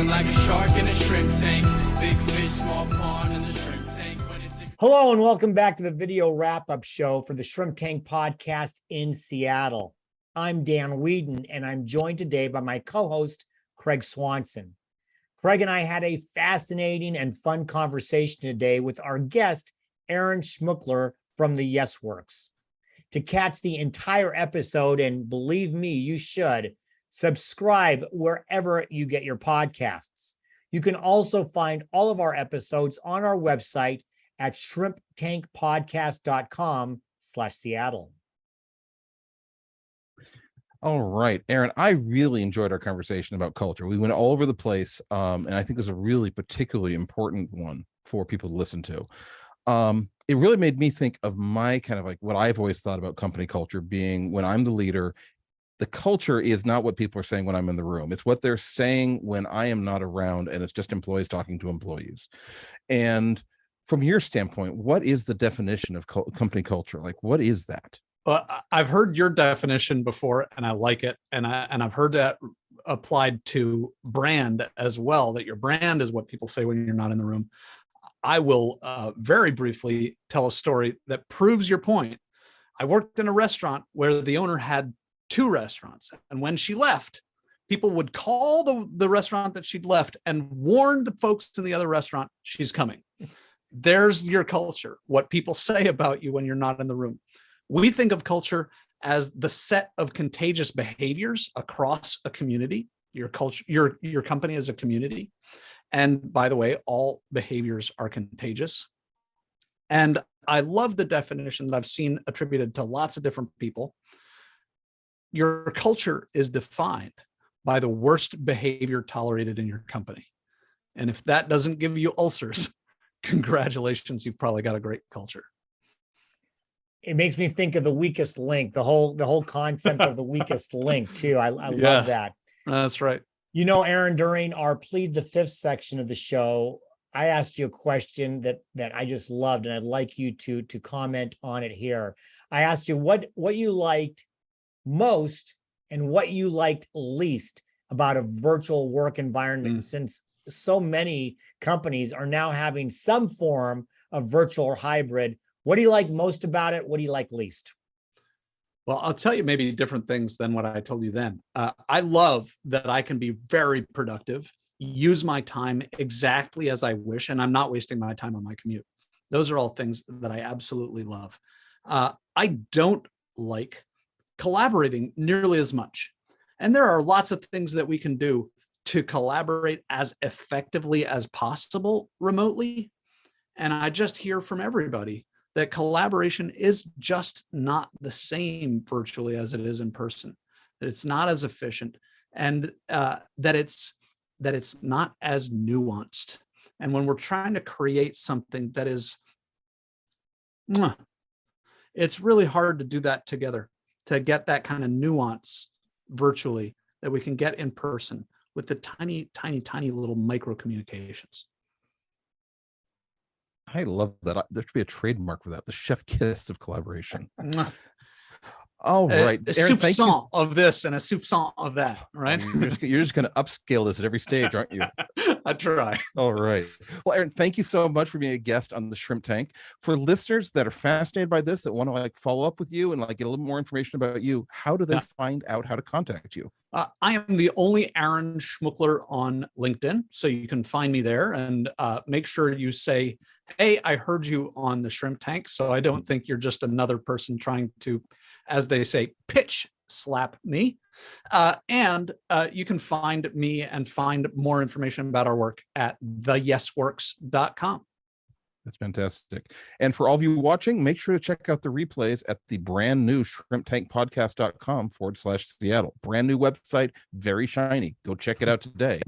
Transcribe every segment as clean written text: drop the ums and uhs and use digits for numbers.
Swimming like a shark in a shrimp tank. Big fish, small pond in the shrimp tank. Hello and welcome back to the video wrap-up show for the Shrimp Tank podcast in Seattle. I'm Dan Whedon, and I'm joined today by my co-host, Craig Swanson. Craig and I had a fascinating and fun conversation today with our guest, Aaron Schmookler from the Yes Works. To catch the entire episode, and believe me, you should, subscribe wherever you get your podcasts. You can also find all of our episodes on our website at shrimptankpodcast.com/Seattle. All right, Aaron, I really enjoyed our conversation about culture. We went all over the place, and I think there's a really particularly important one for people to listen to. It really made me think of my kind of like what I've always thought about company culture being when I'm the leader. The culture is not what people are saying when I'm in the room. It's what they're saying when I am not around, and it's just employees talking to employees. And from your standpoint, what is the definition of company culture? Like, what is that? Well, I've heard your definition before, and I like it. And I've heard that applied to brand as well, that your brand is what people say when you're not in the room. I will very briefly tell a story that proves your point. I worked in a restaurant where the owner had 2 restaurants. And when she left, people would call the restaurant that she'd left and warn the folks in the other restaurant, she's coming. There's your culture, what people say about you when you're not in the room. We think of culture as the set of contagious behaviors across a community. Your culture, your company is a community. And by the way, all behaviors are contagious. And I love the definition that I've seen attributed to lots of different people. Your culture is defined by the worst behavior tolerated in your company. And if that doesn't give you ulcers, congratulations, you've probably got a great culture. It makes me think of the weakest link, the whole concept of the weakest link too. I love that. That's right. You know, Aaron, during our Plead the Fifth section of the show, I asked you a question that I just loved, and I'd like you to comment on it here. I asked you what you liked most and what you liked least about a virtual work environment, since so many companies are now having some form of virtual or hybrid. What do you like most about it? What do you like least? Well, I'll tell you maybe different things than what I told you then. I love that I can be very productive, use my time exactly as I wish, and I'm not wasting my time on my commute. Those are all things that I absolutely love. I don't like collaborating nearly as much. And there are lots of things that we can do to collaborate as effectively as possible remotely. And I just hear from everybody that collaboration is just not the same virtually as it is in person, that it's not as efficient, and that it's not as nuanced. And when we're trying to create something that is, it's really hard to do that together, to get that kind of nuance virtually that we can get in person with the tiny, tiny, tiny little micro communications. I love that. There should be a trademark for that. The chef kiss of collaboration. All right. A Aaron, soupçon of this and a soupçon of that, right? You're just going to upscale this at every stage, aren't you? I try. All right. Well, Aaron, thank you so much for being a guest on the Shrimp Tank. For listeners that are fascinated by this, that want to like follow up with you and like get a little more information about you, how do they find out how to contact you? I am the only Aaron Schmookler on LinkedIn, so you can find me there, and make sure you say, hey, I heard you on the Shrimp Tank, so I don't think you're just another person trying to, as they say, pitch slap me. And you can find me and find more information about our work at theyesworks.com. That's fantastic. And for all of you watching, make sure to check out the replays at the brand new shrimptankpodcast.com/Seattle. Brand new website, very shiny. Go check it out today.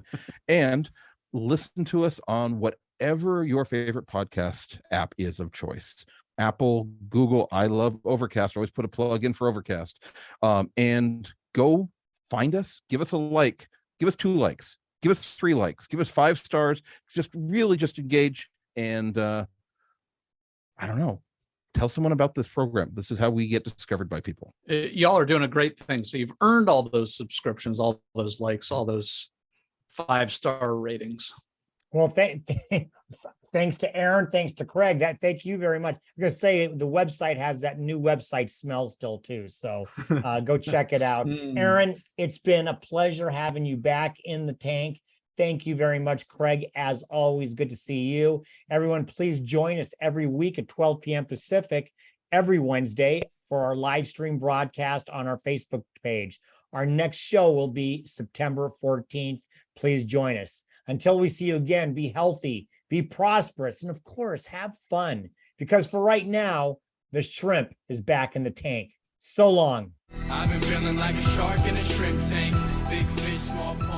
And listen to us on whatever your favorite podcast app is of choice. Apple, Google, I love Overcast. I always put a plug in for Overcast. And go find us, give us a like, give us 2 likes, give us 3 likes, give us 5 stars. Just really just engage. And I don't know, tell someone about this program. This is how we get discovered by people. Y'all are doing a great thing. So you've earned all those subscriptions, all those likes, all those 5-star ratings. Well, thanks to Aaron, thanks to Craig. Thank you very much. I'm gonna say the website has that new website smell still too. So go check it out. Aaron, it's been a pleasure having you back in the tank. Thank you very much, Craig. As always, good to see you. Everyone, please join us every week at 12 p.m. Pacific, every Wednesday for our live stream broadcast on our Facebook page. Our next show will be September 14th. Please join us. Until we see you again, be healthy, be prosperous, and of course, have fun. Because for right now, the shrimp is back in the tank. So long. I've been feeling like a shark in a shrimp tank. Big fish, small pond.